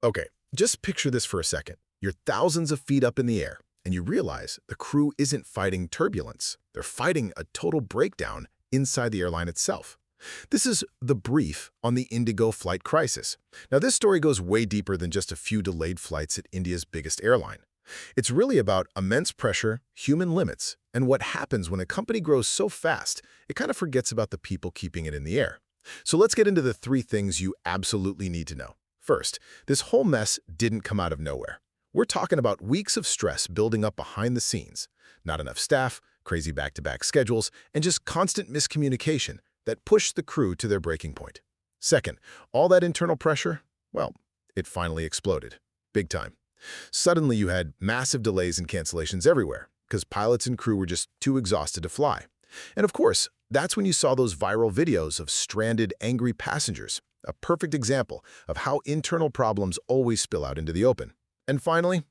Okay, just picture this for a second. You're thousands of feet up in the air, and you realize the crew isn't fighting turbulence. They're fighting a total breakdown inside the airline itself. This is the brief on the IndiGo Flight Crisis. Now, this story goes way deeper than just a few delayed flights at India's biggest airline. It's really about immense pressure, human limits, and what happens when a company grows so fast, it kind of forgets about the people keeping it in the air. So let's get into the three things you absolutely need to know. First, this whole mess didn't come out of nowhere. We're talking about weeks of stress building up behind the scenes. Not enough staff, crazy back-to-back schedules, and just constant miscommunication that pushed the crew to their breaking point. Second, all that internal pressure, well, it finally exploded. Big time. Suddenly you had massive delays and cancellations everywhere because pilots and crew were just too exhausted to fly. And of course, that's when you saw those viral videos of stranded, angry passengers, a perfect example of how internal problems always spill out into the open. And finally,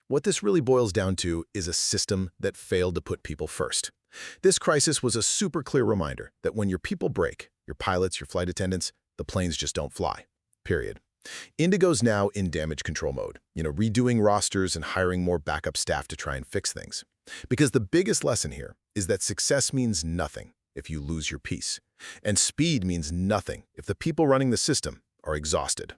what this really boils down to is a system that failed to put people first. This crisis was a super clear reminder that when your people break, your pilots, your flight attendants, the planes just don't fly. Period. IndiGo's now in damage control mode, redoing rosters and hiring more backup staff to try and fix things. Because the biggest lesson here is that success means nothing if you lose your peace. And speed means nothing if the people running the system are exhausted.